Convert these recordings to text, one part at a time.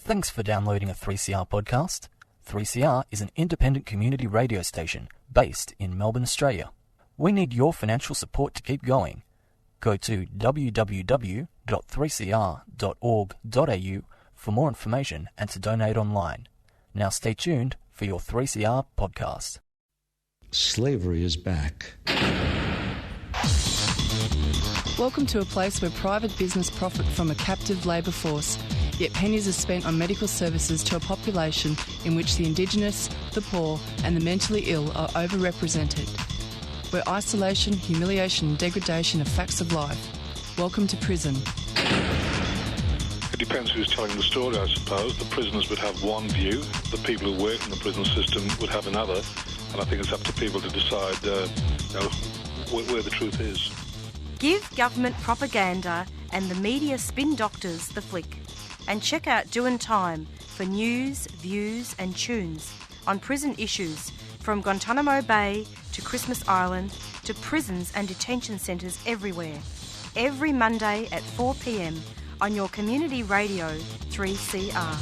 Thanks for downloading a 3CR podcast. 3CR is an independent community radio station based in Melbourne, Australia. We need your financial support to keep going. Go to www.3cr.org.au for more information and to donate online. Now stay tuned for your 3CR podcast. Slavery is back. Welcome to a place where private business profit from a captive labour force, yet pennies are spent on medical services to a population in which the Indigenous, the poor and the mentally ill are overrepresented. Where isolation, humiliation and degradation are facts of life. Welcome to prison. It depends who's telling the story, I suppose. The prisoners would have one view, the people who work in the prison system would have another, and I think it's up to people to decide where the truth is. Give government propaganda and the media spin doctors the flick. And check out Doin' Time for news, views and tunes on prison issues from Guantanamo Bay to Christmas Island to prisons and detention centres everywhere. Every Monday at 4 p.m. on your community radio 3CR.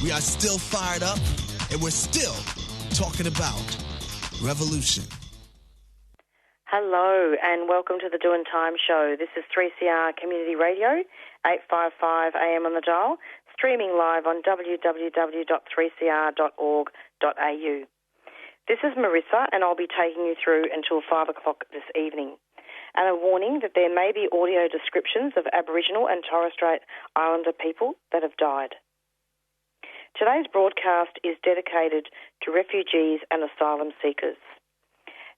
We are still fired up and we're still talking about revolution. Hello and welcome to the Doin' Time show. This is 3CR Community Radio, 855 AM on the dial, streaming live on www.3cr.org.au. This is Marissa and I'll be taking you through until 5 o'clock this evening. And a warning that there may be audio descriptions of Aboriginal and Torres Strait Islander people that have died. Today's broadcast is dedicated to refugees and asylum seekers.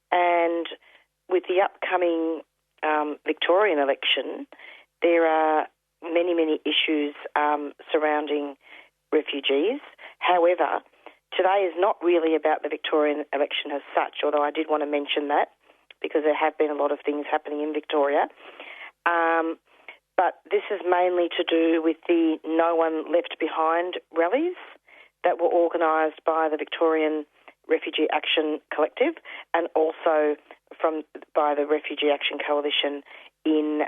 And with the upcoming Victorian election, there are many, many issues surrounding refugees. However, today is not really about the Victorian election as such, although I did want to mention that because there have been a lot of things happening in Victoria. But this is mainly to do with the No One Left Behind rallies that were organised by the Victorian Refugee Action Collective and also by the Refugee Action Coalition in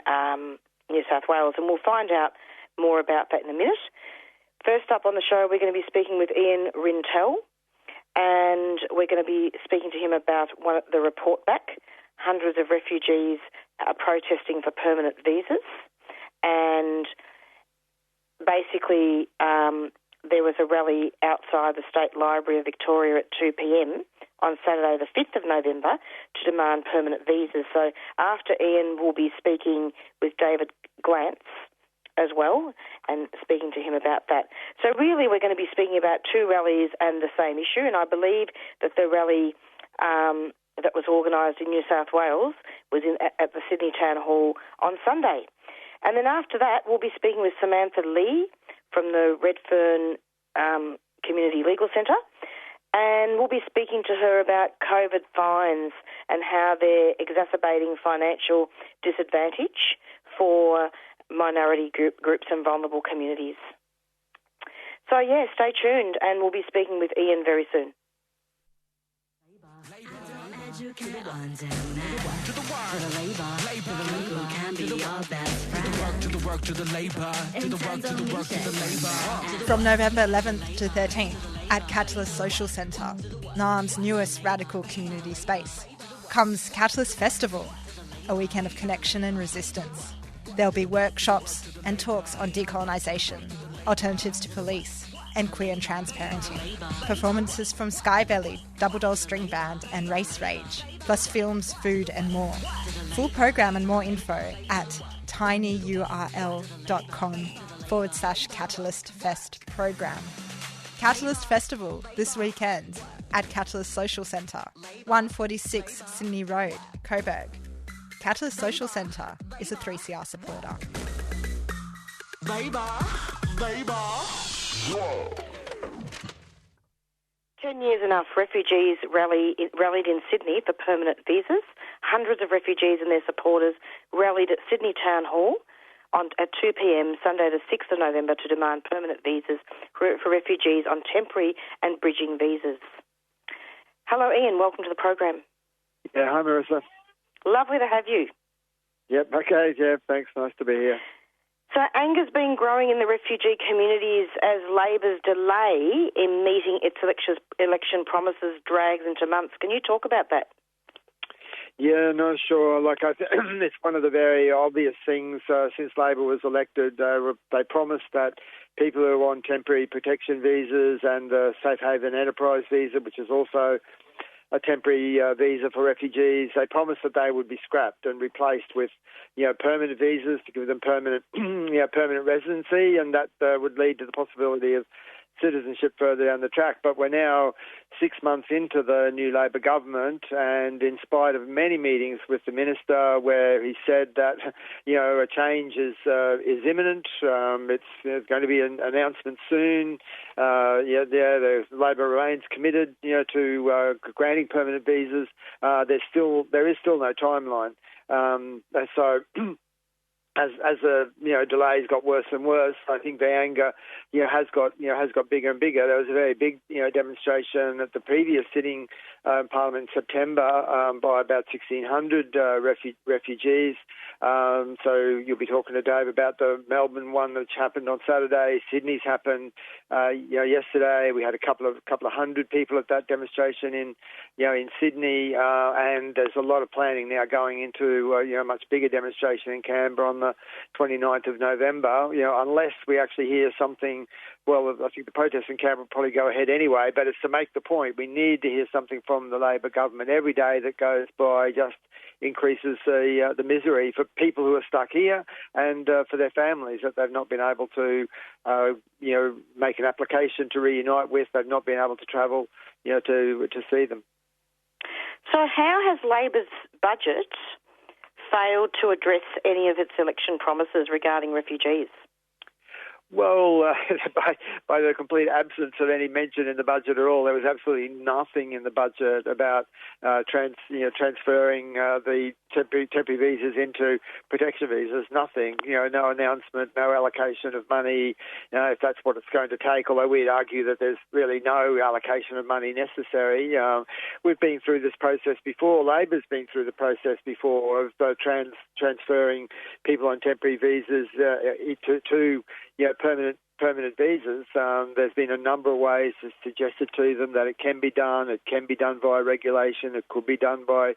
New South Wales. And we'll find out more about that in a minute. First up on the show, we're going to be speaking with Ian Rintoul, and we're going to be speaking to him about the report back. Hundreds of refugees are protesting for permanent visas, and basically there was a rally outside the State Library of Victoria at 2 p.m. on Saturday the 5th of November to demand permanent visas. So after Ian, we'll be speaking with David Glantz as well and speaking to him about that. So really we're going to be speaking about two rallies and the same issue, and I believe that the rally that was organised in New South Wales was at the Sydney Town Hall on Sunday. And then after that, we'll be speaking with Samantha Lee from the Redfern Community Legal Centre, and we'll be speaking to her about COVID fines and how they're exacerbating financial disadvantage for minority groups and vulnerable communities. So, yeah, stay tuned, and we'll be speaking with Ian very soon. From November 11th to 13th at Catalyst Social Centre, Naarm's newest radical community space, comes Catalyst Festival, a weekend of connection and resistance. There'll be workshops and talks on decolonisation, alternatives to police, and queer and trans parenting. Performances from Sky Belly, Double Doll String Band and Race Rage, plus films, food and more. Full program and more info at tinyurl.com/Catalyst Fest program. Catalyst Festival this weekend at Catalyst Social Centre, 146 Sydney Road, Coburg. Catalyst Social Centre is a 3CR supporter. Baby. 10 years enough, refugees rallied in Sydney for permanent visas. Hundreds of refugees and their supporters rallied at Sydney Town Hall at 2 p.m. Sunday the 6th of November to demand permanent visas for refugees on temporary and bridging visas. Hello, Ian. Welcome to the program. Yeah, hi, Marissa. Lovely to have you. Yep, okay, Jeff. Thanks. Nice to be here. So anger's been growing in the refugee communities as Labor's delay in meeting its election promises drags into months. Can you talk about that? Yeah, no, sure. It's one of the very obvious things since Labor was elected. They promised that people who are on temporary protection visas and the Safe Haven Enterprise visa, which is also a temporary visa for refugees, they promised that they would be scrapped and replaced with, permanent visas to give them permanent, permanent residency, and that would lead to the possibility of citizenship further down the track. But we're now 6 months into the new Labor government, and in spite of many meetings with the minister where he said that, a change is imminent, there's going to be an announcement soon. The Labor remains committed, to granting permanent visas. There is still no timeline. So. As the delays got worse and worse, I think the anger has got bigger and bigger. There was a very big demonstration at the previous sitting in Parliament in September by about 1,600 refugees. So you'll be talking to Dave about the Melbourne one, which happened on Saturday. Sydney's happened yesterday. We had a couple of hundred people at that demonstration in Sydney, and there's a lot of planning now going into a much bigger demonstration in Canberra on the 29th of November. Unless we actually hear something. Well, I think the protests in Canberra will probably go ahead anyway, but it's to make the point. We need to hear something from the Labor government. Every day that goes by just increases the misery for people who are stuck here and for their families that they've not been able to, make an application to reunite with. They've not been able to travel, to see them. So how has Labor's budget failed to address any of its election promises regarding refugees? Well, by the complete absence of any mention in the budget at all, there was absolutely nothing in the budget about transferring the temporary visas into protection visas. Nothing. No announcement, no allocation of money. If that's what it's going to take. Although we'd argue that there's really no allocation of money necessary. We've been through this process before. Labor's been through the process before of transferring people on temporary visas to permanent visas. There's been a number of ways suggested to them that it can be done. It can be done via regulation. It could be done by,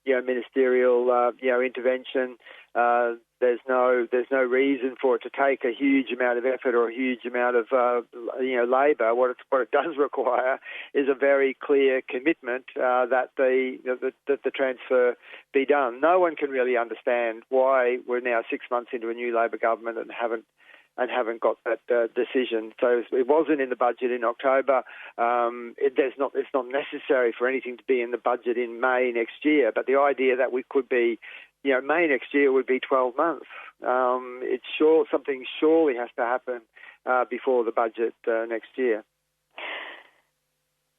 ministerial, intervention. There's no reason for it to take a huge amount of effort or a huge amount of, labour. What it does require is a very clear commitment that the transfer be done. No one can really understand why we're now 6 months into a new Labor government and haven't got that decision. So it wasn't in the budget in October. It's not necessary for anything to be in the budget in May next year. But the idea that we could be, May next year would be 12 months. Something surely has to happen before the budget next year.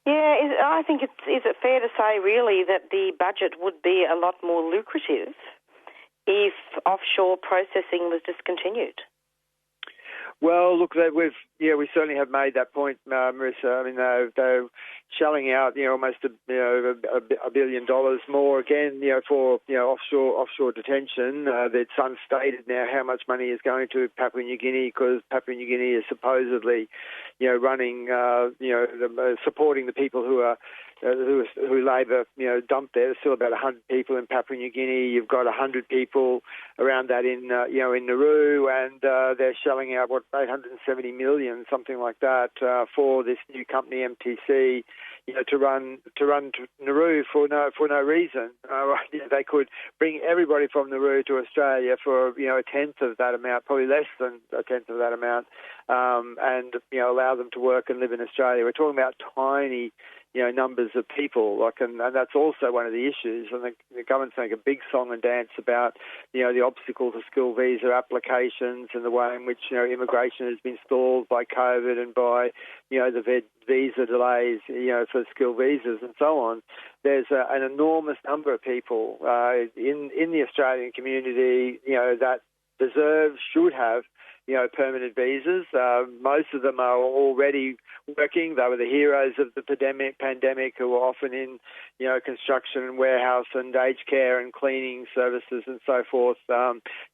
Yeah, I think is it fair to say really that the budget would be a lot more lucrative if offshore processing was discontinued? Well, look, we certainly have made that point, Marissa. I mean, they're shelling out, almost $1 billion more again, for offshore detention. It's unstated now how much money is going to Papua New Guinea because Papua New Guinea is supposedly, running, supporting the people who Labor, dumped there. There's still about 100 people in Papua New Guinea. You've got 100 people around that in Nauru, and they're shelling out, 870 million, something like that, for this new company, MTC, to run to Nauru for no reason. They could bring everybody from Nauru to Australia for, a tenth of that amount, probably less than a tenth of that amount, and, allow them to work and live in Australia. We're talking about tiny numbers of people, and that's also one of the issues. And the government's making a big song and dance about, the obstacles of skill visa applications and the way in which, immigration has been stalled by COVID and by, the visa delays, for skill visas and so on. There's an enormous number of people in the Australian community, that should have permanent visas. Most of them are already working. They were the heroes of the pandemic who were often in, construction and warehouse and aged care and cleaning services and so forth.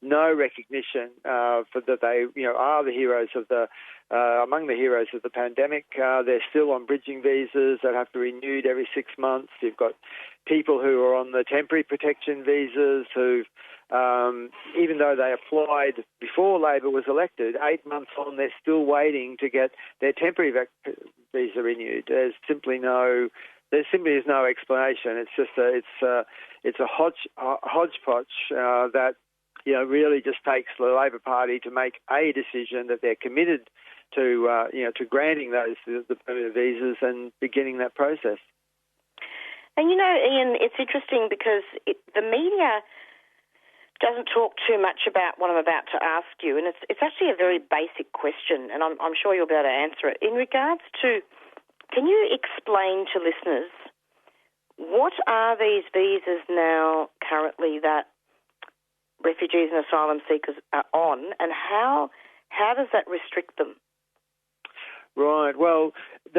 No recognition for that they, are the heroes of among the heroes of the pandemic. They're still on bridging visas that have to be renewed every 6 months. You've got people who are on the temporary protection visas who, even though they applied before Labor was elected, 8 months on, they're still waiting to get their temporary visa renewed. There simply is no explanation. It's just it's a hodgepodge that really just takes the Labor Party to make a decision that they're committed to granting the permanent visas and beginning that process. And Ian, it's interesting because the media doesn't talk too much about what I'm about to ask you, and it's actually a very basic question, and I'm sure you'll be able to answer it. In regards to, can you explain to listeners what are these visas now currently that refugees and asylum seekers are on, and how does that restrict them? Right. Well,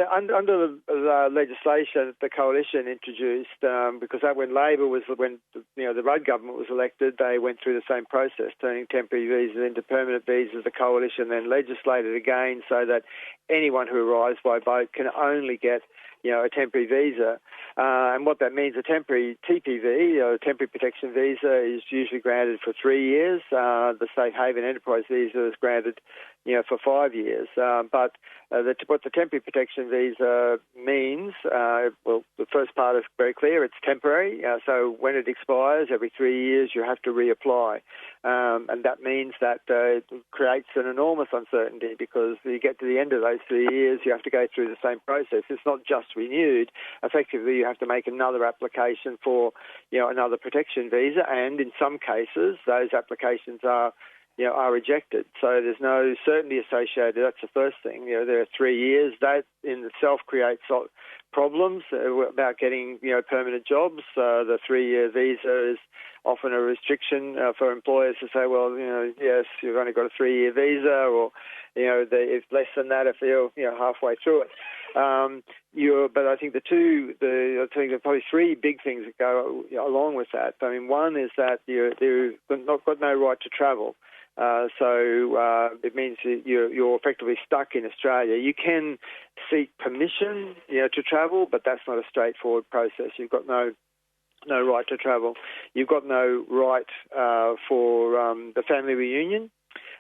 under the legislation that the coalition introduced, because when Labor the Rudd government was elected, they went through the same process, turning temporary visas into permanent visas. The coalition then legislated again so that anyone who arrives by boat can only get a temporary visa. And what that means, a temporary TPV, a temporary protection visa, is usually granted for 3 years. The Safe Haven Enterprise visa is granted, for 5 years. But what the temporary protection visa means, the first part is very clear. It's temporary. So when it expires, every 3 years, you have to reapply. And that means that it creates an enormous uncertainty because you get to the end of those 3 years, you have to go through the same process. It's not just renewed. Effectively, you have to make another application for, another protection visa, and in some cases, those applications are rejected. So there's no certainty associated. That's the first thing. There are 3 years. That in itself creates problems about getting, permanent jobs. The 3-year visa is often a restriction for employers to say, well, yes, you've only got a 3-year visa, or, if less than that if you're, halfway through it. But I think there are probably three big things that go along with that. I mean, one is that you've got no right to travel. So it means that you're effectively stuck in Australia. You can seek permission, to travel, but that's not a straightforward process. You've got no right to travel. You've got no right for the family reunion.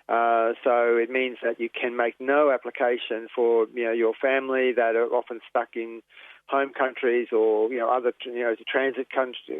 So it means that you can make no application for your family that are often stuck in home countries or other transit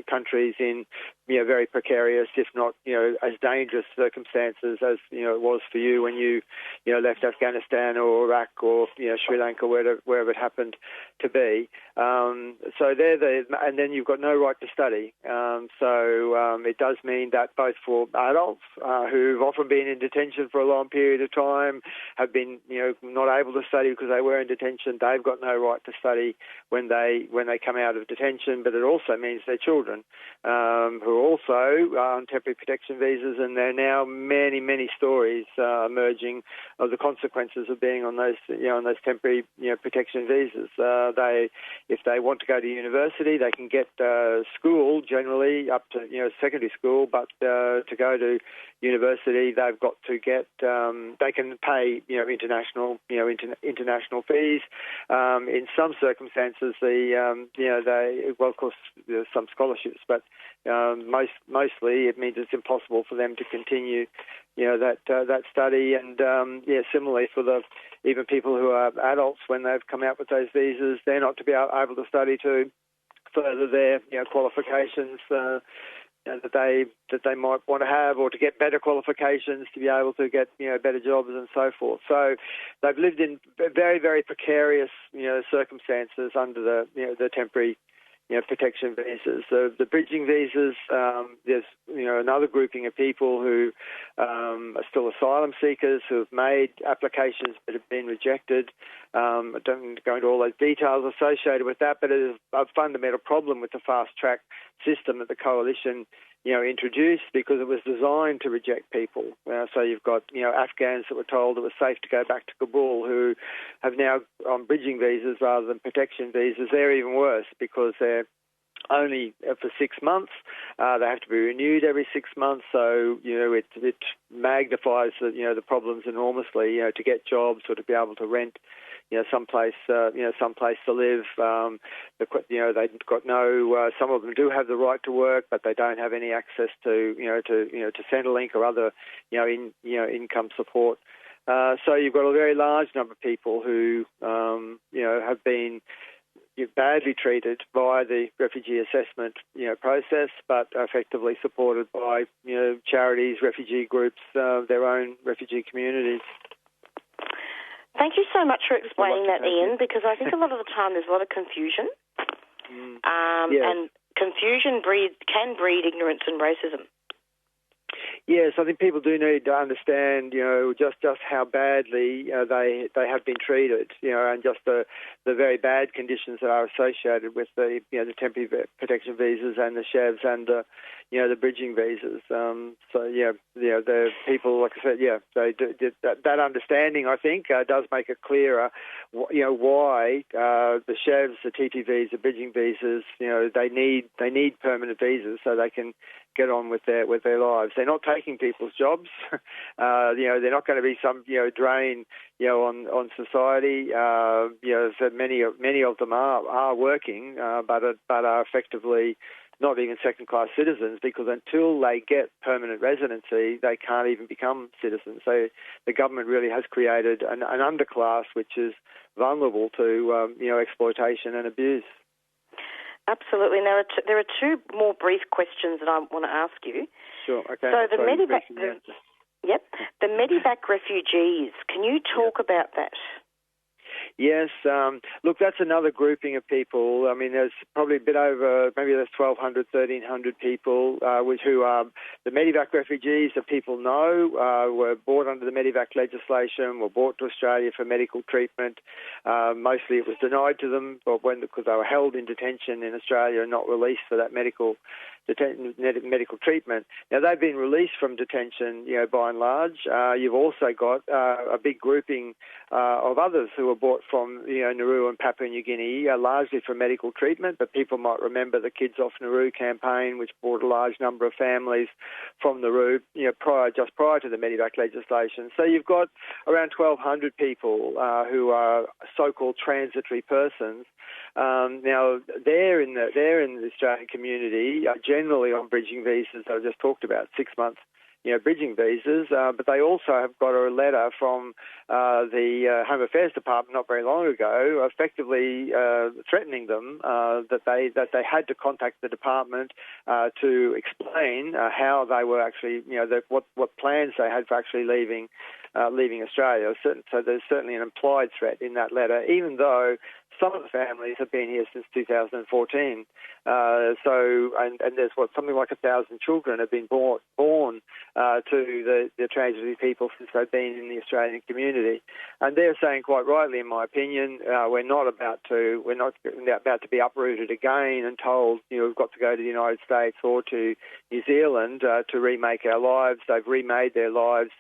countries in very precarious, if not as dangerous circumstances as it was for you when you left Afghanistan or Iraq or Sri Lanka, wherever it happened to be. So and then you've got no right to study. So it does mean that both for adults who've often been in detention for a long period of time, have been not able to study because they were in detention, they've got no right to study when they come out of detention. But it also means their children who are also on temporary protection visas, and there are now many stories emerging of the consequences of being on those temporary protection visas. If they want to go to university, they can get school generally up to secondary school, but to go to university, they've got to get they can pay international fees. In some circumstances, of course there's some scholarships, but mostly it means it's impossible for them to continue that study. And similarly for even people who are adults, when they've come out with those visas, they're not to be able to study to further their qualifications that they might want to have, or to get better qualifications to be able to get better jobs and so forth. So they've lived in very, very precarious circumstances under the temporary protection visas. The bridging visas, there's another grouping of people who are still asylum seekers who have made applications but have been rejected. I don't go into all those details associated with that, but it is a fundamental problem with the fast track system that the coalition introduced because it was designed to reject people. So you've got, Afghans that were told it was safe to go back to Kabul who have now on bridging visas rather than protection visas. They're even worse because they're only for 6 months. They have to be renewed every 6 months. So, it magnifies the problems enormously, to get jobs or to be able to rent someplace to live. They've got no. Some of them do have the right to work, but they don't have any access to Centrelink or other, income support. So you've got a very large number of people who, have been badly treated by the refugee assessment, process, but effectively supported by, charities, refugee groups, their own refugee communities. Thank you so much for explaining that, Ian, because I think a lot of the time there's a lot of confusion. Yes. And confusion can breed ignorance and racism. Yes, I think people do need to understand, just how badly they have been treated, and just the very bad conditions that are associated with the temporary protection visas and the CHEVs and the bridging visas. The people, like I said, they do, that understanding, I think, does make it clearer, why the CHEVs, the TPVs, the bridging visas, they need permanent visas so they can get on with their lives. They're not taking people's jobs. They're not going to be some drain on society. So many of them are working, but are effectively not even second-class citizens, because until they get permanent residency, they can't even become citizens. So the government really has created an underclass which is vulnerable to exploitation and abuse. Absolutely. Now, there are two more brief questions that I want to ask you. Sure. Okay. So the Medivac refugees. Can you talk about that? Yes. Look, that's another grouping of people. I mean, there's probably a bit over, maybe there's 1,200, 1,300 people who are the Medivac refugees that people know, were brought under the Medivac legislation, were brought to Australia for medical treatment. Mostly it was denied to them because they were held in detention in Australia and not released for that medical treatment. Now, they've been released from detention, by and large. You've also got a big grouping of others who were brought from, Nauru and Papua New Guinea, largely for medical treatment, but people might remember the Kids Off Nauru campaign, which brought a large number of families from Nauru, just prior to the Medivac legislation. So you've got around 1,200 people who are so-called transitory persons. Now, they're in the Australian community, generally on bridging visas. I just talked about 6 months, bridging visas, but they also have got a letter from the Home Affairs Department not very long ago, effectively threatening them that they had to contact the department to explain how they were actually, what plans they had for actually leaving Australia. So there's certainly an implied threat in that letter, even though some of the families have been here since 2014. And there's something like 1,000 children have been born to the transitory people since they've been in the Australian community. And they're saying quite rightly, in my opinion, we're not about to be uprooted again and told, we've got to go to the United States or to New Zealand to remake our lives. They've remade their lives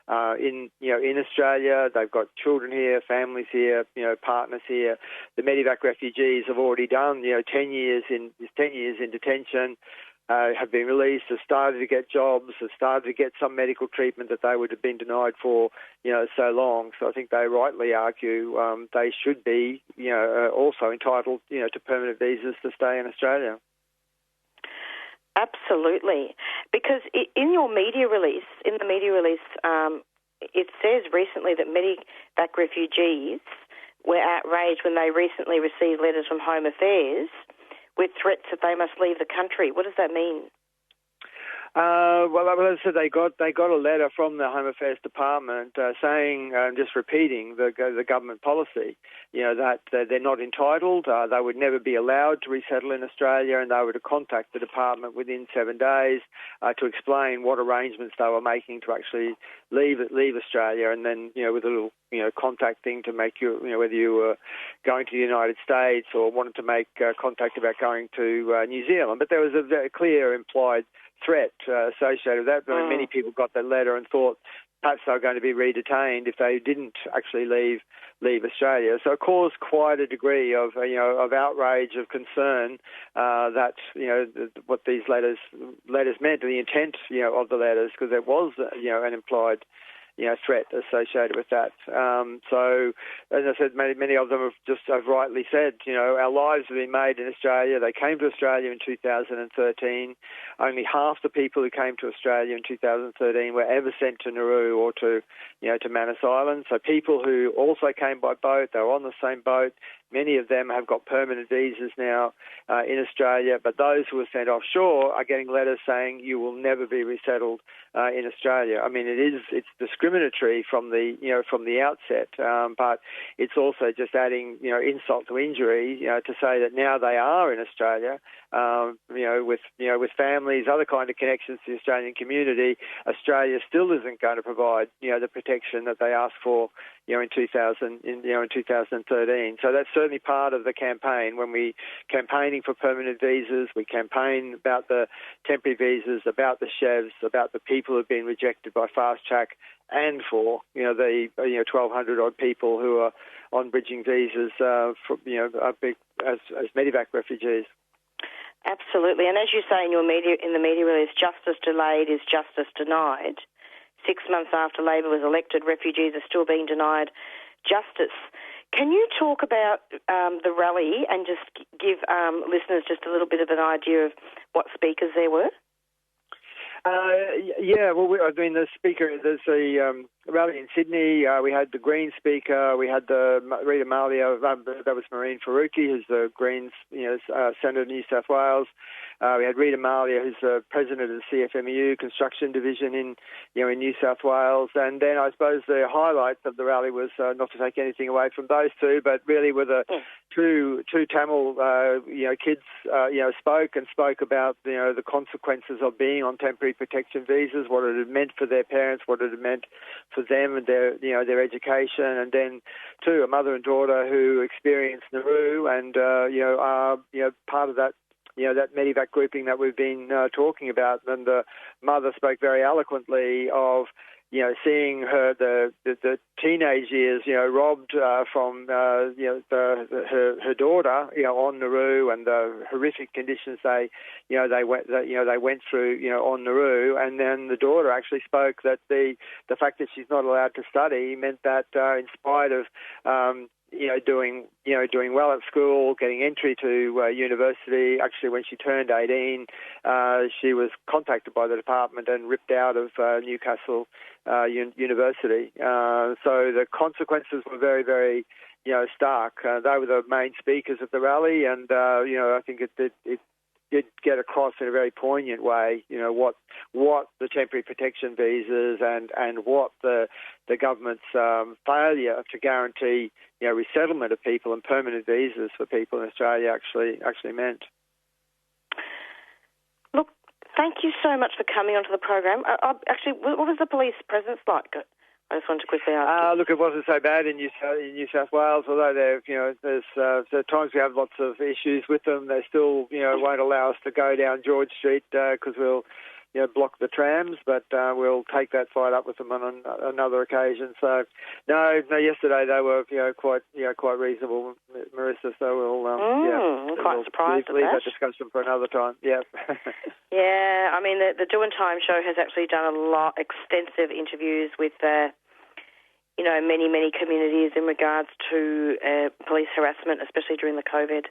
in Australia. They've got children here, families here, partners here. The Medivac refugees have already done 10 years in detention, have been released, have started to get jobs, have started to get some medical treatment that they would have been denied for so long. So I think they rightly argue they should be also entitled to permanent visas to stay in Australia. Absolutely, because in the media release, it says recently that Medivac refugees were outraged when they recently received letters from Home Affairs with threats that they must leave the country. What does that mean? Well, as I said, they got a letter from the Home Affairs Department saying, just repeating the government policy, that they're not entitled, they would never be allowed to resettle in Australia, and they were to contact the department within 7 days to explain what arrangements they were making to actually leave Australia, and then with a little contact thing to make you whether you were going to the United States or wanted to make contact about going to New Zealand. But there was a very clear implied threat associated with that. I mean, many people got that letter and thought perhaps they were going to be re-detained if they didn't actually leave Australia. So it caused quite a degree of outrage, of concern that what these letters meant, the intent of the letters, because there was an implied threat associated with that. So, as I said, many of them have rightly said, our lives have been made in Australia. They came to Australia in 2013. Only half the people who came to Australia in 2013 were ever sent to Nauru or to Manus Island. So people who also came by boat, they were on the same boat. Many of them have got permanent visas now in Australia, but those who were sent offshore are getting letters saying you will never be resettled in Australia. I mean, it's discriminatory from the outset, but it's also just adding insult to injury to say that now they are in Australia, with families, other kind of connections to the Australian community. Australia still isn't going to provide the protection that they asked for in 2013. So that's certainly part of the campaign. When we campaigning for permanent visas, we campaign about the temporary visas, about the chefs, about the people who have been rejected by fast track, and for the 1,200 odd people who are on bridging visas as medevac refugees. Absolutely, and as you say in the media release, justice delayed is justice denied. 6 months after Labor was elected, refugees are still being denied justice. Can you talk about the rally and just give listeners just a little bit of an idea of what speakers there were? The speaker, there's a rally in Sydney. We had the Greens speaker. We had the Rita Malia, that was Maureen Faruqi, who's the Greens Senator of New South Wales. We had Rita Malia, who's the president of the CFMEU Construction Division in New South Wales. And then I suppose the highlights of the rally was, not to take anything away from those two, but really were the two Tamil kids spoke about the consequences of being on temporary protection visas, what it had meant for their parents, what it had meant for them and their education, and then too a mother and daughter who experienced Nauru and are part of that that medevac grouping that we've been talking about. And the mother spoke very eloquently of seeing her the teenage years robbed from her daughter on Nauru, and the horrific conditions they went through on Nauru. And then the daughter actually spoke that the fact that she's not allowed to study meant that in spite of doing well at school, getting entry to university. Actually, when she turned 18, she was contacted by the department and ripped out of Newcastle University. So the consequences were very, very, stark. They were the main speakers of the rally, and I think it did get across in a very poignant way, what the temporary protection visas and what the government's failure to guarantee resettlement of people and permanent visas for people in Australia actually meant. Look, thank you so much for coming onto the program. Actually, what was the police presence like? I just wanted to quickly ask. Look, it wasn't so bad in New South Wales, although there's times we have lots of issues with them. They still won't allow us to go down George Street because we'll block the trams, but we'll take that fight up with them on another occasion. So no, yesterday they were quite reasonable, Marissa. So we'll quite surprised leave at that discussion for another time. Yeah. Yeah, I mean the Doing Time show has actually done extensive interviews with many communities in regards to police harassment, especially during the COVID.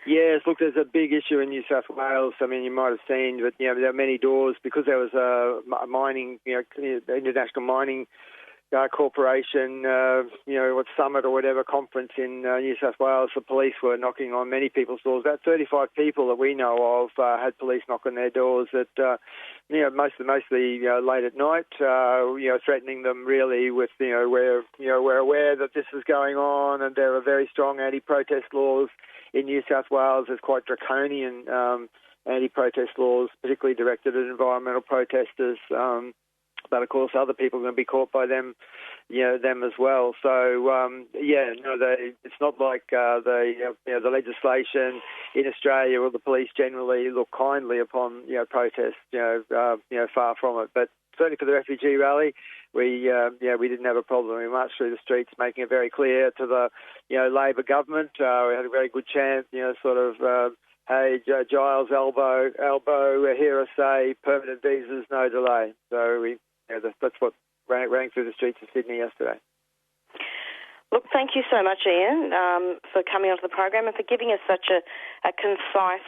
Yes, look, there's a big issue in New South Wales. I mean, you might have seen, but there are many doors because there was a mining, international mining corporation, summit or whatever conference in New South Wales. The police were knocking on many people's doors. About 35 people that we know of had police knock on their doors at, mostly late at night, threatening them really with, we're aware that this is going on, and there are very strong anti-protest laws in New South Wales. There's quite draconian anti-protest laws, particularly directed at environmental protesters. but of course other people are going to be caught by them, them as well. So it's not like the legislation in Australia or the police generally look kindly upon protests. Far from it. But certainly for the refugee rally, we didn't have a problem. We marched through the streets, making it very clear to the Labor government. We had a very good chant, hey, Giles, elbow, hear us say, permanent visas, no delay. So that's what rang through the streets of Sydney yesterday. Look, thank you so much, Ian, for coming onto the program and for giving us such a concise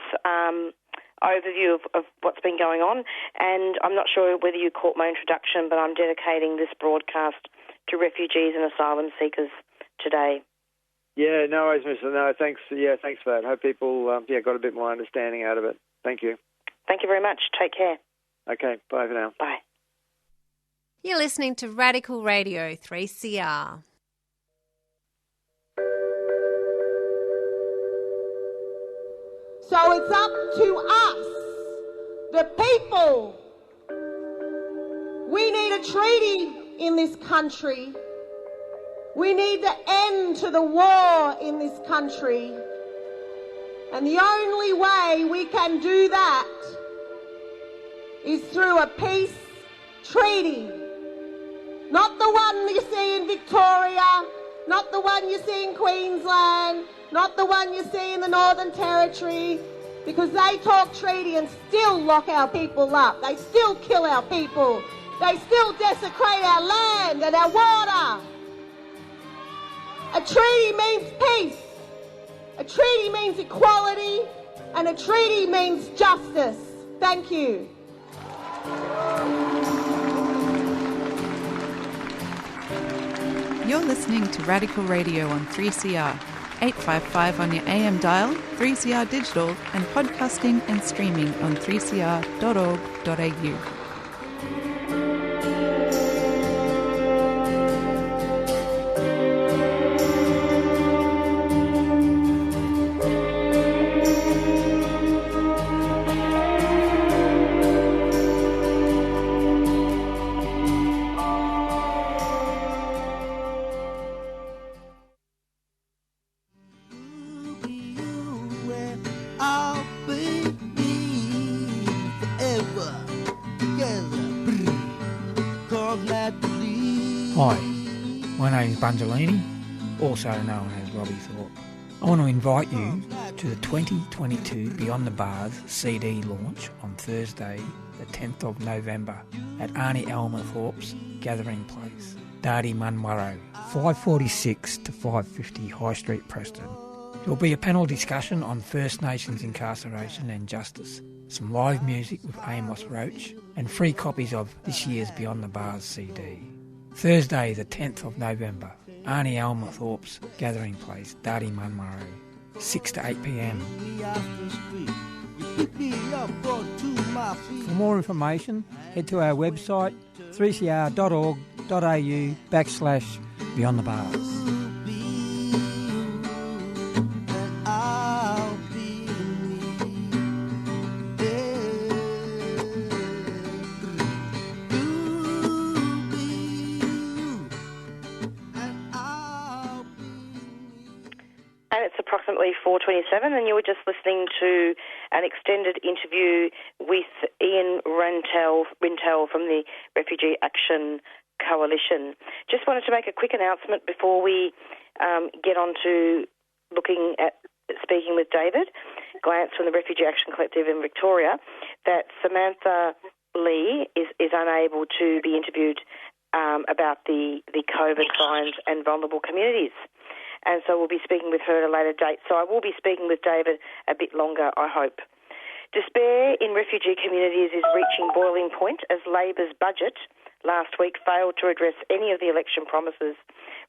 overview of what's been going on. And I'm not sure whether you caught my introduction, but I'm dedicating this broadcast to refugees and asylum seekers today. Yeah, no worries, Mr. No, thanks. Yeah, thanks for that. Hope people got a bit more understanding out of it. Thank you. Thank you very much. Take care. Okay, bye for now. Bye. You're listening to Radical Radio 3CR. So it's up to us, the people. We need a treaty in this country. We need the end to the war in this country. And the only way we can do that is through a peace treaty. Not the one you see in Victoria, not the one you see in Queensland, not the one you see in the Northern Territory, because they talk treaty and still lock our people up. They still kill our people. They still desecrate our land and our water. A treaty means peace. A treaty means equality. And a treaty means justice. Thank you. You're listening to Radical Radio on 3CR, 855 on your AM dial, 3CR digital, and podcasting and streaming on 3cr.org.au. Hi, my name is Bungelini, also known as Robbie Thorpe. I want to invite you to the 2022 Beyond the Bars CD launch on Thursday, the 10th of November at Arnie Elmer-Thorpe's Gathering Place, Dardy Munwarrow, 546 to 550 High Street, Preston. There will be a panel discussion on First Nations incarceration and justice, some live music with Amos Roach, and free copies of this year's Beyond the Bars CD. Thursday, the 10th of November, Arnie Elmer-Thorpe's Gathering Place, Dardy Munwarrow, 6 to 8 p.m. For more information, head to our website 3cr.org.au/Beyond the Bars. Approximately 4:27, and you were just listening to an extended interview with Ian Rintoul from the Refugee Action Coalition. Just wanted to make a quick announcement before we get on to looking at speaking with David Glantz from the Refugee Action Collective in Victoria, that Samantha Lee is unable to be interviewed about the COVID fines and vulnerable communities. And so we'll be speaking with her at a later date. So I will be speaking with David a bit longer, I hope. Despair in refugee communities is reaching boiling point as Labor's budget last week failed to address any of the election promises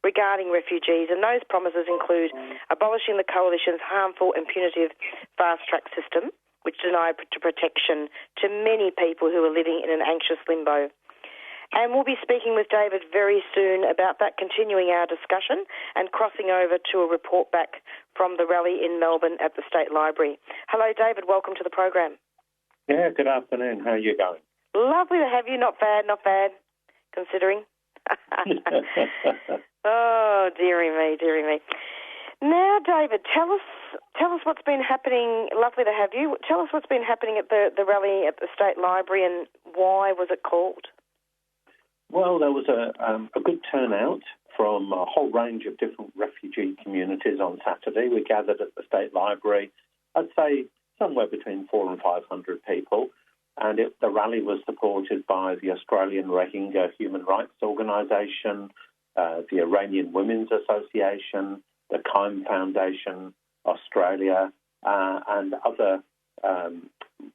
regarding refugees, and those promises include abolishing the Coalition's harmful and punitive fast-track system, which denied protection to many people who are living in an anxious limbo. And we'll be speaking with David very soon about that, continuing our discussion and crossing over to a report back from the rally in Melbourne at the State Library. Hello, David. Welcome to the program. Yeah, good afternoon. How are you going? Lovely to have you. Not bad, not bad. considering. Oh, dearie me, dearie me. Now, David, tell us what's been happening. Lovely to have you. Tell us what's been happening at the rally at the State Library and why was it called? Well, there was a good turnout from a whole range of different refugee communities on Saturday. We gathered at the State Library, I'd say somewhere between 400 and 500 people. And the rally was supported by the Australian Rohingya Human Rights Organisation, the Iranian Women's Association, the Kime Foundation Australia, and other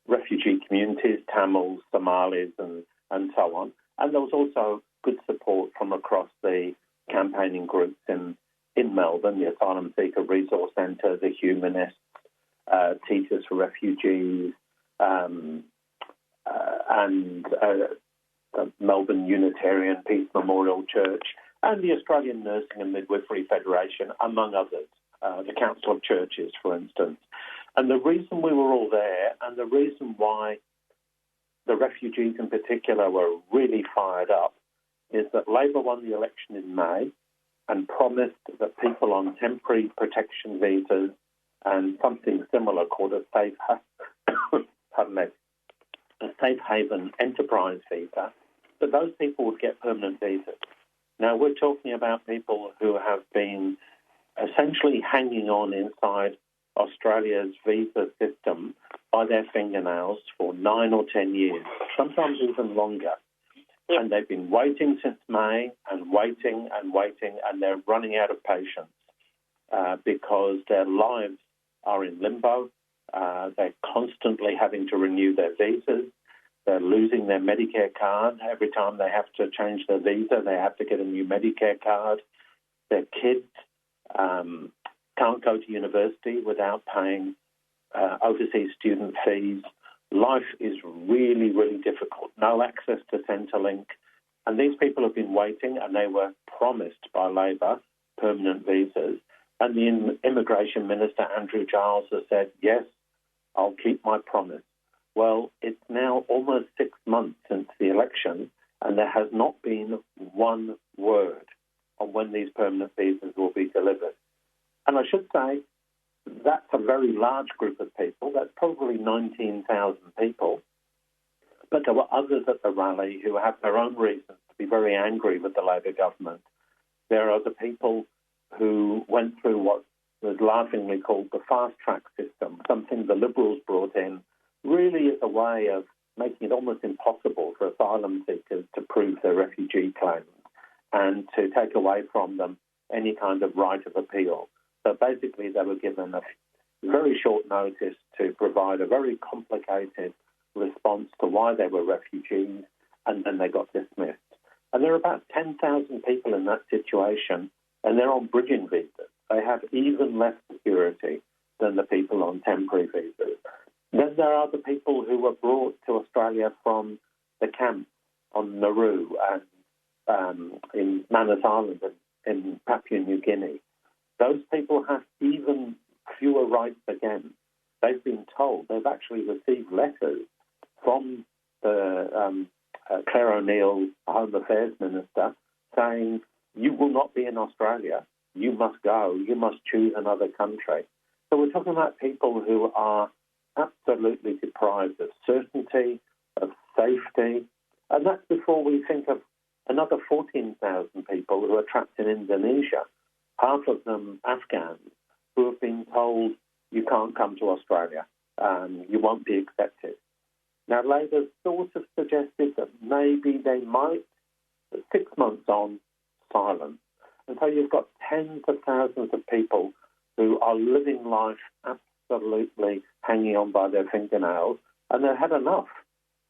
refugee communities, Tamils, Somalis, and so on. And there was also good support from across the campaigning groups in Melbourne, the Asylum Seeker Resource Centre, the Humanists, Teachers for Refugees, and the Melbourne Unitarian Peace Memorial Church, and the Australian Nursing and Midwifery Federation, among others, the Council of Churches, for instance. And the reason we were all there, and the reason why the refugees in particular were really fired up, is that Labor won the election in May and promised that people on temporary protection visas and something similar called a safe haven enterprise visa, that those people would get permanent visas. Now, we're talking about people who have been essentially hanging on inside Australia's visa system by their fingernails for 9 or 10 years, sometimes even longer. And they've been waiting since May and waiting, and they're running out of patience because their lives are in limbo. They're constantly having to renew their visas. They're losing their Medicare card. Every time they have to change their visa, they have to get a new Medicare card. Their kids can't go to university without paying overseas student fees. Life is really, really difficult. No access to Centrelink. And these people have been waiting, and they were promised by Labor permanent visas. And the Immigration Minister, Andrew Giles, has said, yes, I'll keep my promise. Well, it's now almost 6 months since the election, and there has not been one word on when these permanent visas will be delivered. And I should say, that's a very large group of people. That's probably 19,000 people. But there were others at the rally who have their own reasons to be very angry with the Labor government. There are the people who went through what was laughingly called the fast-track system, something the Liberals brought in, really as a way of making it almost impossible for asylum seekers to prove their refugee claims and to take away from them any kind of right of appeal. So basically they were given a very short notice to provide a very complicated response to why they were refugees, and then they got dismissed. And there are about 10,000 people in that situation, and they're on bridging visas. They have even less security than the people on temporary visas. Then there are the people who were brought to Australia from the camps on Nauru and in Manus Island and in Papua New Guinea. Those people have even fewer rights again. They've been told, they've actually received letters from the Claire O'Neill, Home Affairs Minister, saying, you will not be in Australia. You must go. You must choose another country. So we're talking about people who are absolutely deprived of certainty, of safety, and that's before we think of another 14,000 people who are trapped in Indonesia, half of them Afghans, who have been told you can't come to Australia, you won't be accepted. Now, Labor sort of suggested that maybe they might, 6 months on, silence. And so you've got tens of thousands of people who are living life absolutely hanging on by their fingernails, and they've had enough.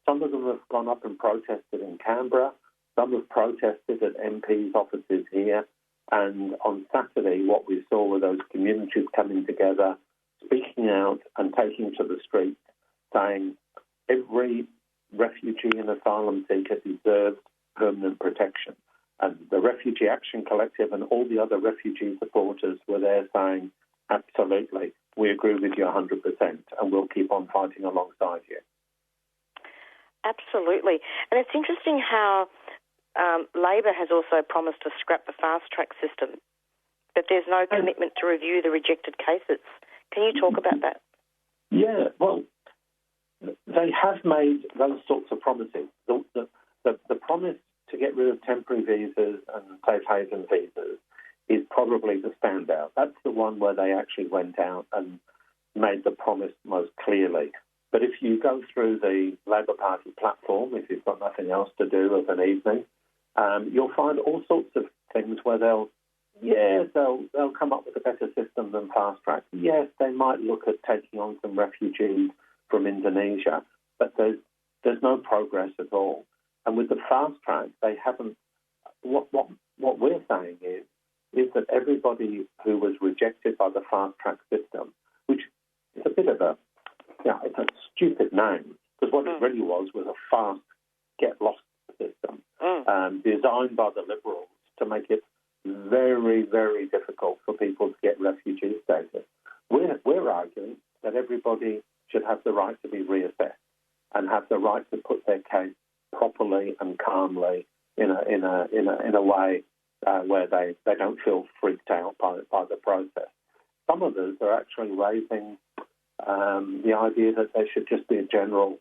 Some of them have gone up and protested in Canberra. Some have protested at MPs' offices here. And on Saturday, what we saw were those communities coming together, speaking out and taking to the streets, saying every refugee and asylum seeker deserves permanent protection. And the Refugee Action Collective and all the other refugee supporters were there saying, absolutely, we agree with you 100%, and we'll keep on fighting alongside you. Absolutely. And it's interesting how Labor has also promised to scrap the fast-track system, but there's no commitment to review the rejected cases. Can you talk about that? Yeah, well, they have made those sorts of promises. The promise to get rid of temporary visas and safe haven visas is probably the standout. That's the one where they actually went out and made the promise most clearly. But if you go through the Labor Party platform, if you've got nothing else to do of an evening, you'll find all sorts of things where they'll come up with a better system than fast track. Yes, they might look at taking on some refugees from Indonesia, but there's no progress at all. And with the fast track, they haven't. What we're saying is that everybody who was rejected by the fast track system, which is a bit of it's a stupid name, because what it really was a fast get lost system designed by the Liberals to make it very, very difficult for people to get refugee status. We're arguing that everybody should have the right to be reassessed and have the right to put their case properly and calmly in a way where they don't feel freaked out by the process. Some of us are actually raising the idea that there should just be a general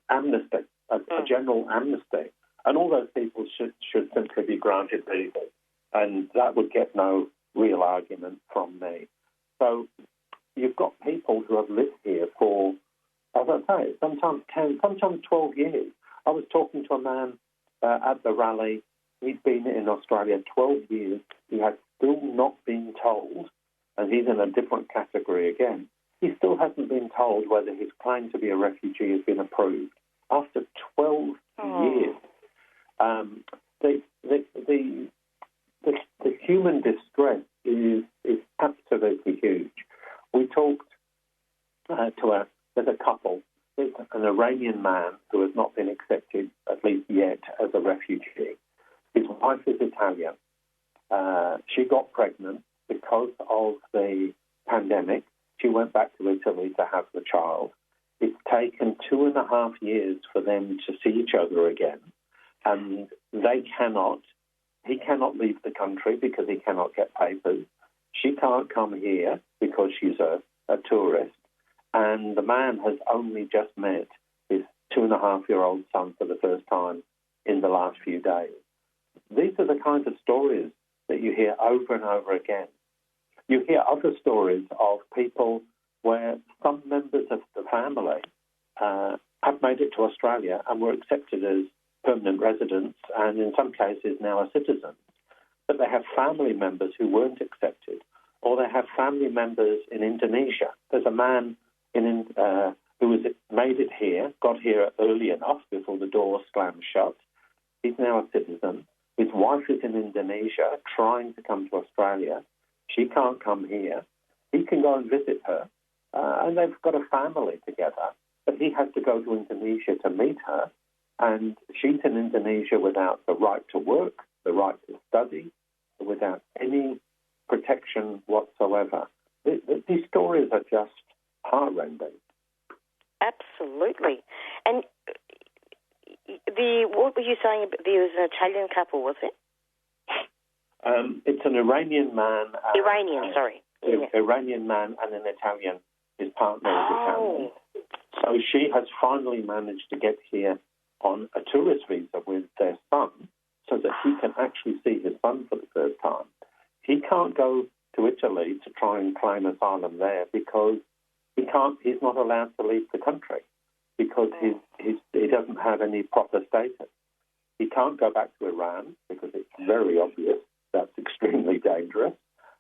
amnesty, a general amnesty, and all those people should simply be granted visas, and that would get no real argument from me. So you've got people who have lived here for, as I say, sometimes 10, sometimes 12 years. I was talking to a man at the rally. He'd been in Australia 12 years. He had still not been told, and he's in a different category again, he still hasn't been told whether his claim to be a refugee has been approved. After 12 years, the human distress is absolutely huge. We talked there's a couple. There's an Iranian man who has not been accepted, at least yet, as a refugee. His wife is Italian. She got pregnant because of the pandemic. She went back to Italy to have the child. It's taken 2.5 years for them to see each other again, and he cannot leave the country because he cannot get papers. She can't come here because she's a tourist, and the man has only just met his 2.5-year-old son for the first time in the last few days. These are the kinds of stories that you hear over and over again. You hear other stories of people where some members of the family have made it to Australia and were accepted as permanent residents and in some cases now are citizens. But they have family members who weren't accepted, or they have family members in Indonesia. There's a man who made it here, got here early enough before the door slammed shut. He's now a citizen. His wife is in Indonesia trying to come to Australia. She can't come here. He can go and visit her, and they've got a family together. But he has to go to Indonesia to meet her, and she's in Indonesia without the right to work, the right to study, without any protection whatsoever. These stories are just heart-rending. Absolutely. And what were you saying? There was an Italian couple, was it? It's an Iranian man. Iranian man and an Italian. His partner is Italian. So she has finally managed to get here on a tourist visa with their son so that he can actually see his son for the first time. He can't go to Italy to try and claim asylum there because he's not allowed to leave the country because he doesn't have any proper status. He can't go back to Iran because it's very obvious that's extremely dangerous.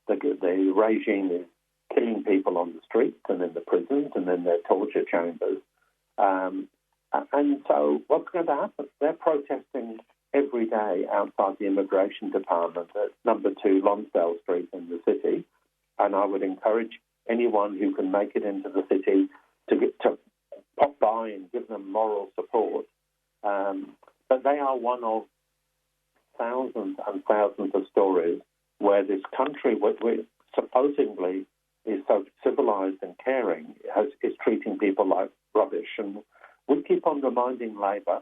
The regime is killing people on the streets and in the prisons and in their torture chambers. And so what's going to happen? They're protesting every day outside the immigration department at number 2 Lonsdale Street in the city. And I would encourage anyone who can make it into the city to pop by and give them moral support. But they are one of thousands and thousands of stories where this country, which supposedly is so civilized and caring, is treating people like rubbish. And We keep on reminding Labor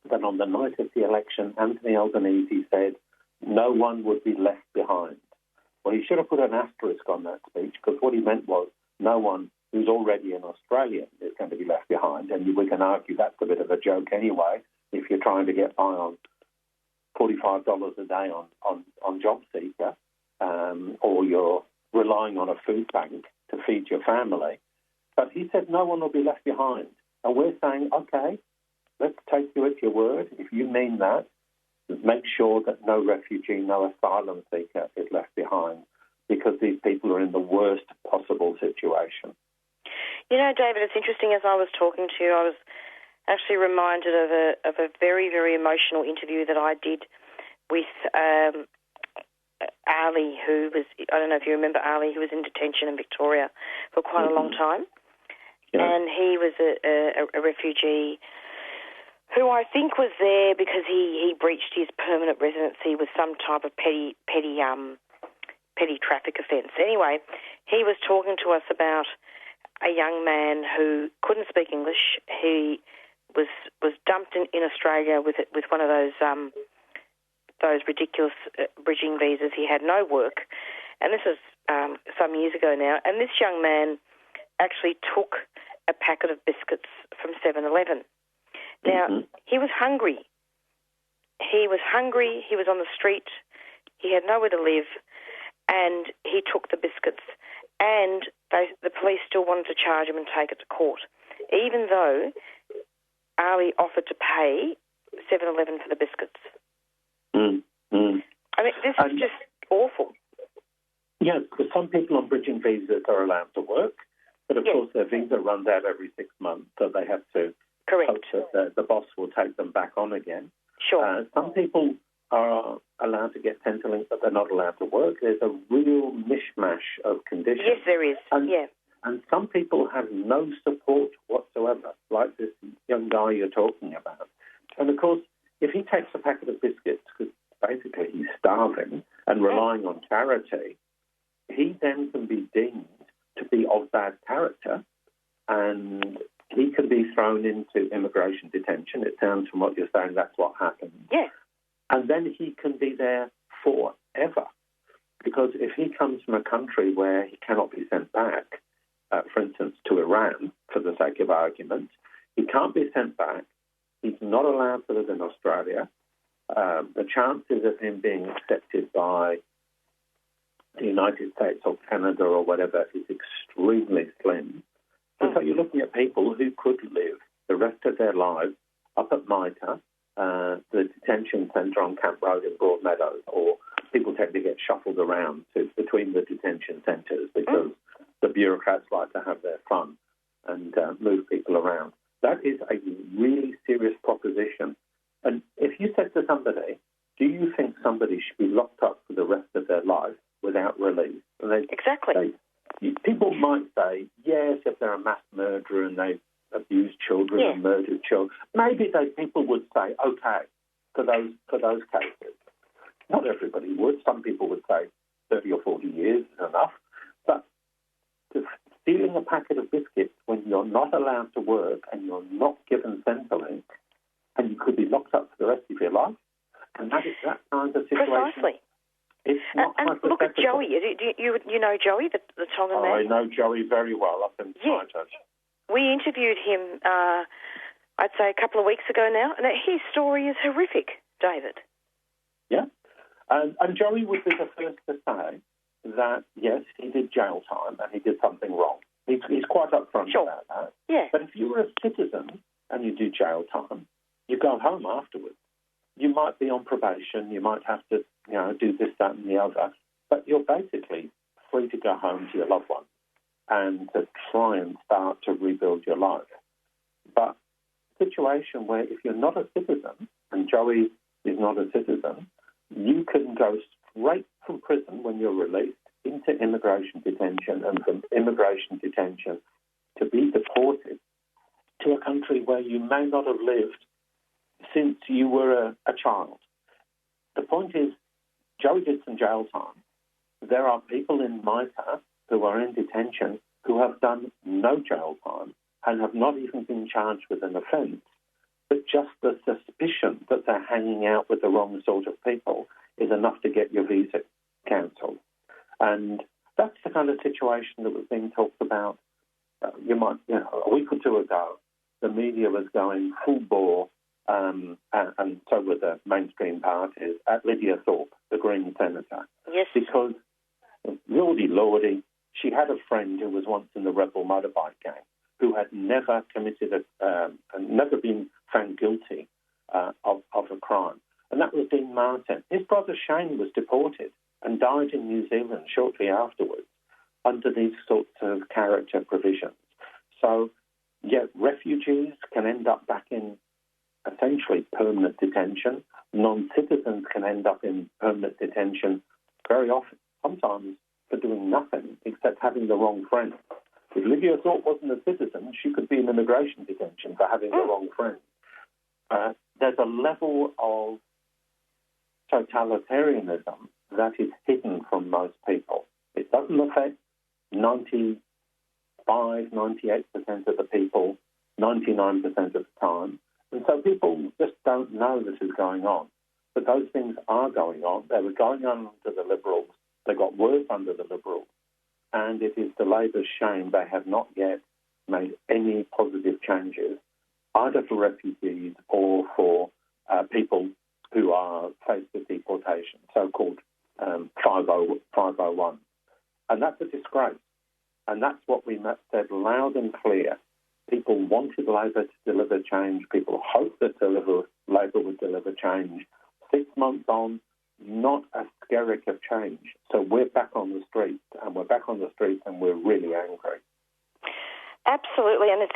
that on the night of the election, Anthony Albanese said no one would be left behind. Well, he should have put an asterisk on that speech, because what he meant was no one who's already in Australia is going to be left behind. And we can argue that's a bit of a joke anyway, if you're trying to get by on $45 a day on JobSeeker, or you're relying on a food bank to feed your family. But he said no one will be left behind. And we're saying, OK, let's take you at your word. If you mean that, make sure that no refugee, no asylum seeker is left behind, because these people are in the worst possible situation. You know, David, it's interesting, as I was talking to you, I was actually reminded of a very, very emotional interview that I did with Ali, who was, I don't know if you remember Ali, who was in detention in Victoria for quite a long time. Yeah. And he was a refugee who I think was there because he breached his permanent residency with some type of petty traffic offence. Anyway, he was talking to us about a young man who couldn't speak English. He was dumped in Australia with one of those ridiculous bridging visas. He had no work, and this was some years ago now. And this young man actually took a packet of biscuits from 7-Eleven. Now, he was hungry. He was on the street. He had nowhere to live, and he took the biscuits. And the police still wanted to charge him and take it to court, even though Ali offered to pay 7-Eleven for the biscuits. I mean, this is just awful. Yeah, because some people on bridging visas are allowed to work, but of course their visa runs out every 6 months, so they have to hope that the boss will take them back on again. Sure. Some people are allowed to get Centrelink, but they're not allowed to work. There's a real mishmash of conditions. Yes, there is. And some people have no support whatsoever, like this young guy you're talking about. And of course, if he takes a packet of biscuits, because basically he's starving and relying on charity, he then can be deemed to be of bad character, and he can be thrown into immigration detention. It sounds from what you're saying that's what happened. Yeah. And then he can be there forever. Because if he comes from a country where he cannot be sent back, for instance, to Iran, for the sake of argument, he can't be sent back. He's not allowed to live in Australia. The chances of him being accepted by the United States or Canada or whatever is extremely slim. And so you're looking at people who could live the rest of their lives up at MITA, the detention centre on Camp Road in Broadmeadows, or people tend to get shuffled around between the detention centres because the bureaucrats like to have their fun and move people around. That is a really serious proposition. And if you said to somebody, do you think somebody should be locked up for the rest of their life without release? And people might say, yes, if they're a mass murderer and they've abused children and murdered children, maybe people would say, okay, for those cases. Not everybody would. Some people would say 30 or 40 years is enough. But stealing a packet of biscuits when you're not allowed to work and you're not given Centrelink, and you could be locked up for the rest of your life, and that is that kind of situation. Precisely. It's not and look at Joey. Do you know Joey, the Tongan man? I know Joey very well up in Christchurch. We interviewed him, I'd say a couple of weeks ago now, and his story is horrific, David. Yeah. And Joey would be the first to say that, yes, he did jail time and he did something wrong. He's quite upfront about that. Yeah. But if you were a citizen and you do jail time, you go home afterwards. You might be on probation. You might have to, do this, that, and the other. But you're basically free to go home to your loved ones and to try and start to rebuild your life. But a situation where if you're not a citizen, and Joey is not a citizen, you can go straight from prison when you're released into immigration detention, and from immigration detention to be deported to a country where you may not have lived since you were a child. The point is, Joey did some jail time. There are people in MITA who are in detention who have done no jail time, and have not even been charged with an offence, but just the suspicion that they're hanging out with the wrong sort of people is enough to get your visa cancelled. And that's the kind of situation that was being talked about. A week or two ago, the media was going full bore, and so were the mainstream parties, at Lydia Thorpe, the Green senator. Yes. Because, lordy, she had a friend who was once in the rebel motorbike gang who had never never been found guilty of a crime. And that was Dean Martin. His brother Shane was deported and died in New Zealand shortly afterwards under these sorts of character provisions. So, refugees can end up back in essentially permanent detention. Non-citizens can end up in permanent detention very often, sometimes for doing nothing except having the wrong friend. If Lydia Thorpe wasn't a citizen, she could be in immigration detention for having the wrong friend. There's a level of totalitarianism that is hidden from most people. It doesn't affect 98% of the people 99% of the time. And so people just don't know this is going on. But those things are going on. They were going on under the Liberals. They got worse under the Liberals. And it is the Labor's shame they have not yet made any positive changes, either for refugees or for people who are faced with deportation, so-called 501. And that's a disgrace. And that's what we said loud and clear. People wanted Labor to deliver change. People hoped that Labor would deliver change. 6 months on, not a skerrick of change. So we're back on the streets, and we're really angry. Absolutely, and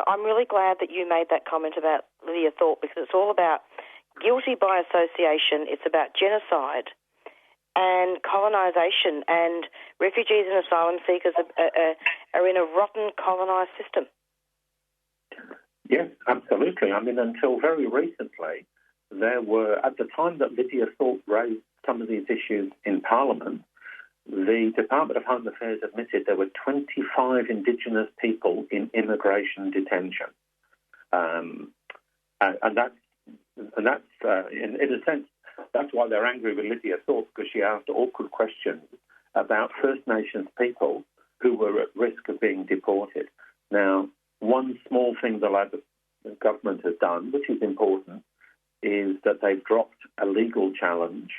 I'm really glad that you made that comment about Lydia Thorpe, because it's all about guilty by association. It's about genocide and colonisation, and refugees and asylum seekers are in a rotten colonised system. Yes, absolutely. I mean, until very recently, there were, at the time that Lydia Thorpe raised some of these issues in Parliament, the Department of Home Affairs admitted there were 25 Indigenous people in immigration detention. And that's in a sense, that's why they're angry with Lydia Thorpe, because she asked awkward questions about First Nations people who were at risk of being deported. Now, one small thing the Labor government has done, which is important, is that they've dropped a legal challenge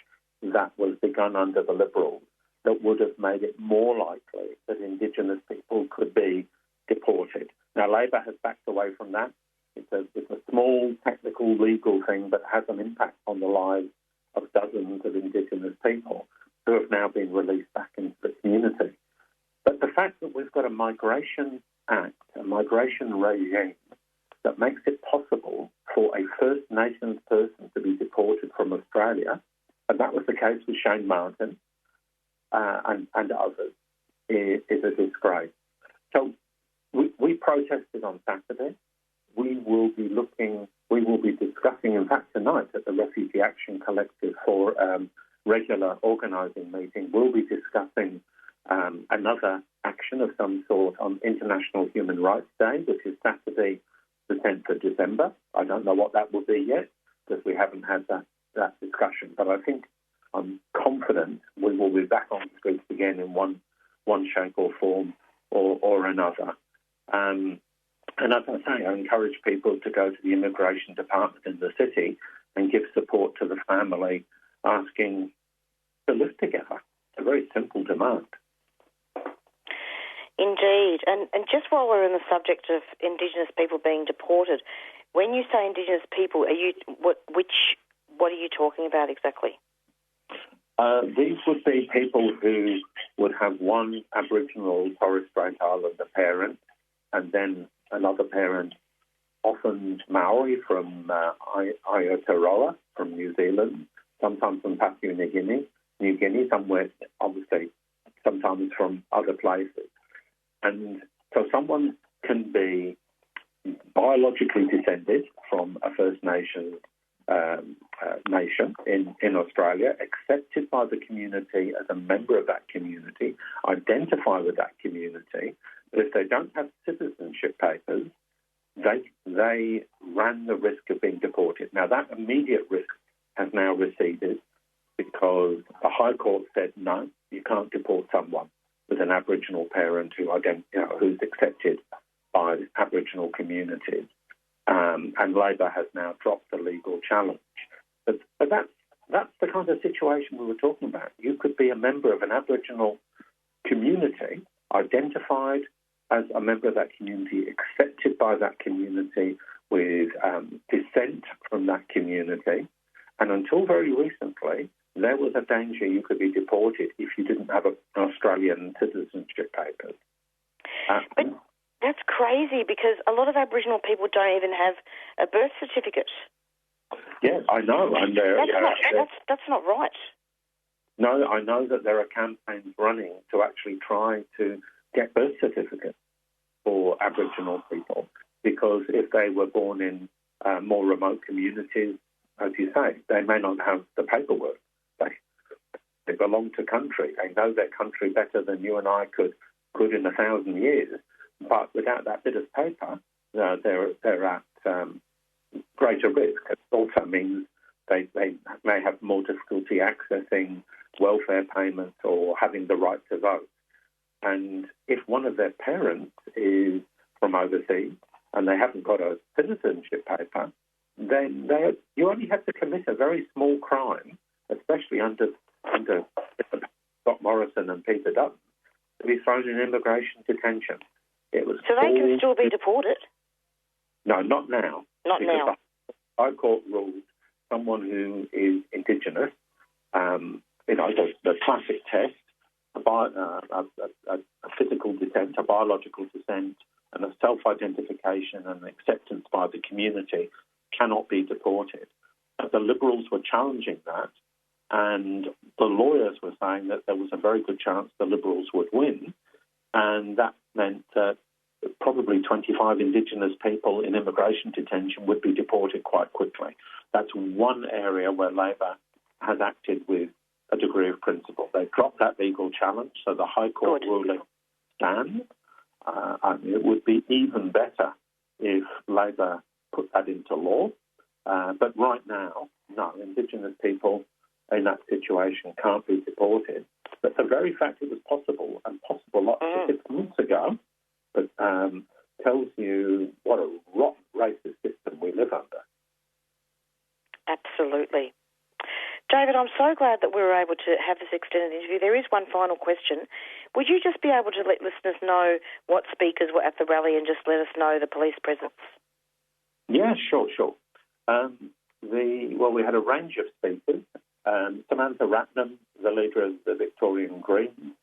that was begun under the Liberals that would have made it more likely that Indigenous people could be deported. Now, Labor has backed away from that. It's a small technical legal thing, but has an impact on the lives of dozens of Indigenous people who have now been released back into the community. But the fact that we've got a Migration Act, a migration regime that makes it possible for a First Nations person to be deported from Australia, and that was the case with Shane Martin and others, is a disgrace. So we protested on Saturday. We will be discussing, in fact, tonight at the Refugee Action Collective for regular organising meeting, we'll be discussing another action of some sort on International Human Rights Day, which is Saturday, the 10th of December. I don't know what that will be yet, because we haven't had that discussion. But I think I'm confident we will be back on the streets again in one shape or form or another. And as I say, I encourage people to go to the immigration department in the city and give support to the family asking to live together. It's a very simple demand. Indeed. And just while we're on the subject of Indigenous people being deported, when you say Indigenous people, what are you talking about exactly? These would be people who would have one Aboriginal or Torres Strait Islander parent and then another parent, often Maori from Aotearoa, from New Zealand, sometimes from Papua New Guinea, somewhere, obviously, sometimes from other places. And so someone can be biologically descended from a First Nation nation in Australia, accepted by the community as a member of that community, identify with that community, But if they don't have citizenship papers, they ran the risk of being deported. Now, that immediate risk has now receded because the High Court said, no, you can't deport someone with an Aboriginal parent who's accepted by Aboriginal communities. And Labor has now dropped the legal challenge. But that's the kind of situation we were talking about. You could be a member of an Aboriginal community, identified as a member of that community, accepted by that community, with dissent from that community. And until very recently, there was a danger you could be deported if you didn't have an Australian citizenship papers. But that's crazy, because a lot of Aboriginal people don't even have a birth certificate. Yeah, I know. And that's not right. No, I know that there are campaigns running to actually try to get birth certificates for Aboriginal people, because if they were born in more remote communities, as you say, they may not have the paperwork. They belong to country. They know their country better than you and I could in 1,000 years. But without that bit of paper, they're at greater risk. It also means they may have more difficulty accessing welfare payments or having the right to vote. And if one of their parents is from overseas and they haven't got a citizenship paper, then you only have to commit a very small crime, especially under Scott Morrison and Peter Dutton, to be thrown in immigration detention. So they can still be deported? No, not now. Not now. The High Court ruled someone who is Indigenous, the classic test, a physical descent, a biological descent, and a self-identification and acceptance by the community cannot be deported. But the Liberals were challenging that, and the lawyers were saying that there was a very good chance the Liberals would win, and that meant that probably 25 Indigenous people in immigration detention would be deported quite quickly. That's one area where Labor has acted with a degree of principle. They dropped that legal challenge, so the High Court ruling stands. It would be even better if Labor put that into law. But right now, no, Indigenous people in that situation can't be deported. But the very fact it was possible, and possible lots of 6 months ago, but tells you what a rotten racist system we live under. Absolutely. David, I'm so glad that we were able to have this extended interview. There is one final question. Would you just be able to let listeners know what speakers were at the rally and just let us know the police presence? Yeah, sure. We had a range of speakers. Samantha Ratnam, the leader of the Victorian Greens,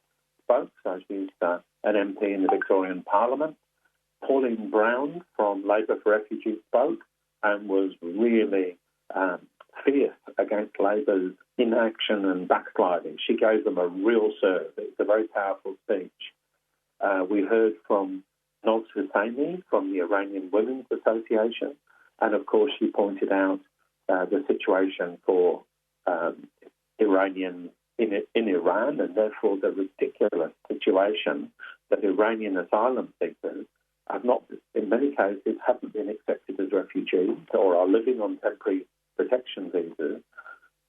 spoke. So she's an MP in the Victorian Parliament. Pauline Brown from Labor for Refugees spoke and was really fierce against Labor's inaction and backsliding. She gave them a real serve. It's a very powerful speech. We heard from Noz Husseini from the Iranian Women's Association, and of course she pointed out the situation for Iranians in Iran, and therefore the ridiculous situation that Iranian asylum seekers have not, in many cases, haven't been accepted as refugees or are living on temporary protection visas.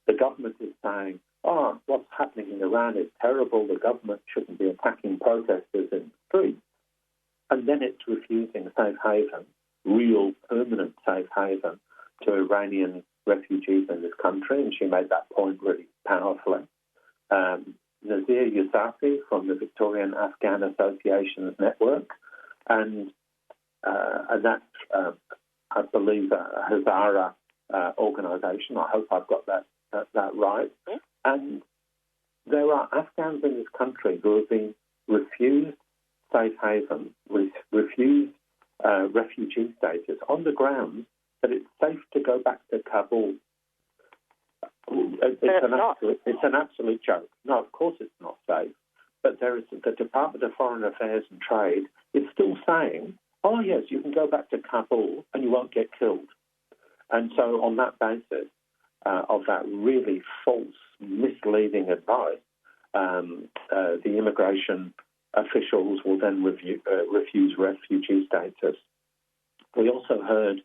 The government is saying, what's happening in Iran is terrible, the government shouldn't be attacking protesters in the streets. And then it's refusing safe haven, real permanent safe haven, to Iranian refugees in this country, and she made that point really powerfully. Nazir Youssafi from the Victorian Afghan Associations Network, and that's, I believe, a Hazara organisation. I hope I've got that right. Yeah. And there are Afghans in this country who have been refused safe haven, refused refugee status on the grounds that it's safe to go back to Kabul. It's an absolute joke. No, of course it's not safe. But there is the Department of Foreign Affairs and Trade is still saying, yes, you can go back to Kabul and you won't get killed. And so on that basis of that really false, misleading advice, the immigration officials will then refuse refugee status. We also heard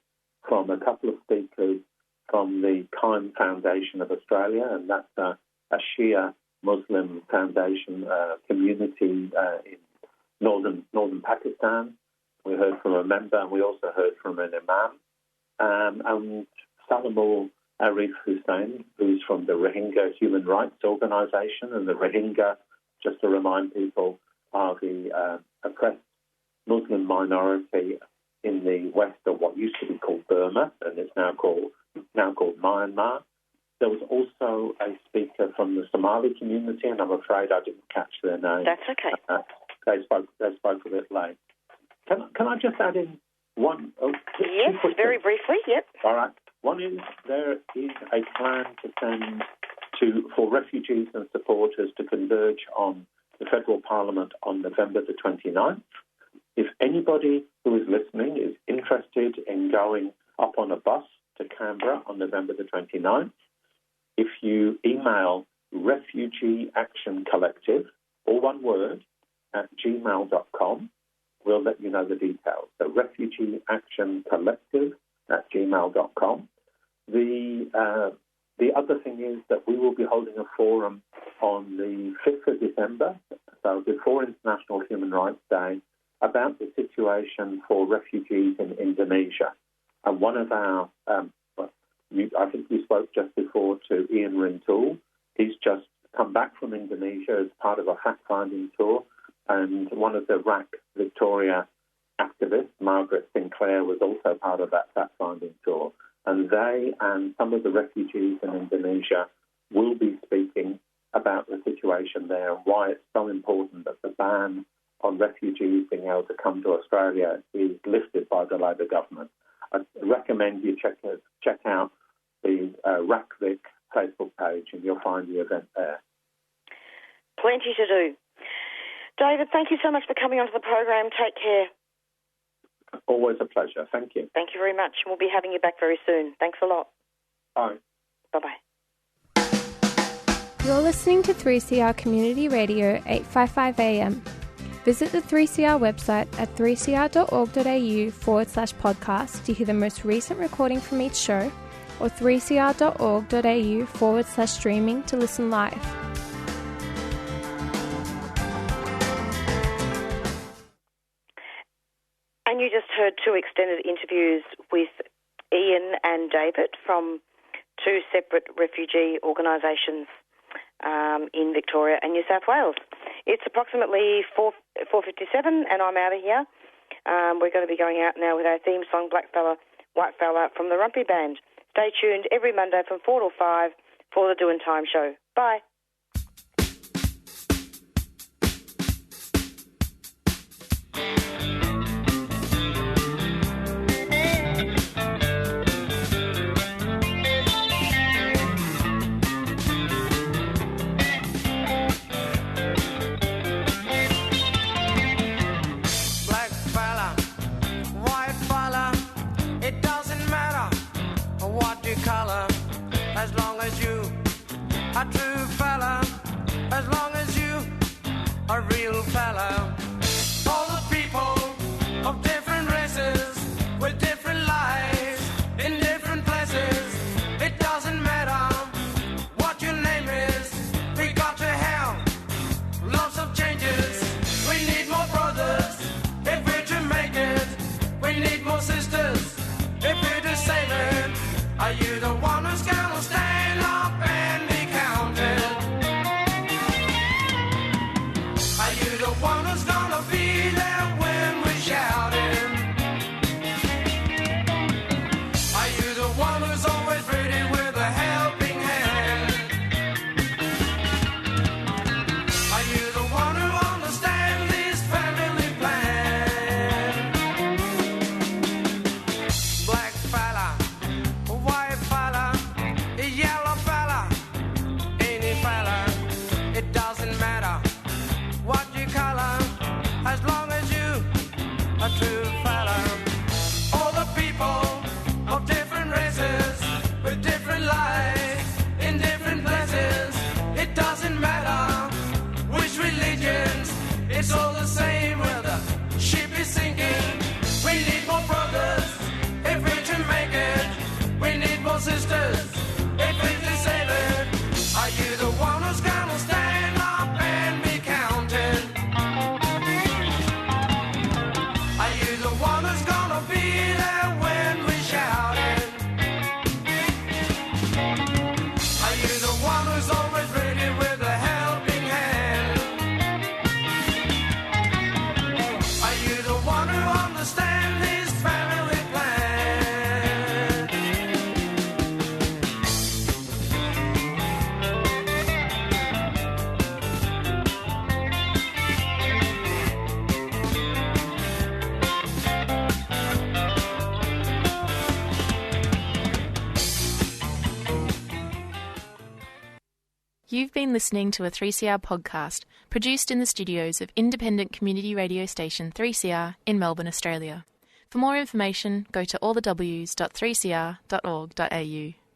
from a couple of speakers from the Kime Foundation of Australia, and that's a Shia Muslim foundation community in northern Pakistan. We heard from a member, and we also heard from an imam. And Salamul Arif Hussain, who's from the Rohingya Human Rights Organisation, and the Rohingya, just to remind people, are the oppressed Muslim minority in the west of what used to be called Burma, and it's now called Myanmar. There was also a speaker from the Somali community, and I'm afraid I didn't catch their name. That's okay. They spoke a bit late. Can I just add in one? Yes, very briefly. Yep. All right. One is there is a plan to send for refugees and supporters to converge on the Federal Parliament on November the 29th. If anybody who is listening is interested in going up on a bus to Canberra on November the 29th, if you email Refugee Action Collective, all one word, at gmail.com, we'll let you know the details. So Refugee Action Collective at gmail.com. The other thing is that we will be holding a forum on the 5th of December, so before International Human Rights Day, about the situation for refugees in Indonesia. And one of our, I think you spoke just before to Ian Rintoul. He's just come back from Indonesia as part of a fact-finding tour, and one of the RAC Victoria activists, Margaret Sinclair, was also part of that fact-finding tour. And they and some of the refugees in Indonesia will be speaking about the situation there and why it's so important that the ban on refugees being able to come to Australia is lifted by the Labor government. I recommend you check out the RACVIC Facebook page, and you'll find the event there. Plenty to do. David, thank you so much for coming onto the program. Take care. Always a pleasure. Thank you. Thank you very much. We'll be having you back very soon. Thanks a lot. Bye. Bye-bye. You're listening to 3CR Community Radio 855 AM. Visit the 3CR website at 3cr.org.au/podcast to hear the most recent recording from each show, or 3cr.org.au/streaming to listen live. And you just heard two extended interviews with Ian and David from two separate refugee organisations in Victoria and New South Wales. It's approximately 4:57 and I'm out of here. We're going to be going out now with our theme song, Black Fella, White Fella, from the Rumpy Band. Stay tuned every Monday from 4 till 5 for the Doing Time show. Bye. As long as you are true fella, as long as you are real fella. All the people of different races with different lives in different places. It doesn't matter what your name is. We got to have lots of changes. We need more brothers if we're to make it. We need more sisters if we're to save it. Are you the one who's gonna stand up and be counted? You've been listening to a 3CR podcast produced in the studios of independent community radio station 3CR in Melbourne, Australia. For more information, go to allthews.3cr.org.au.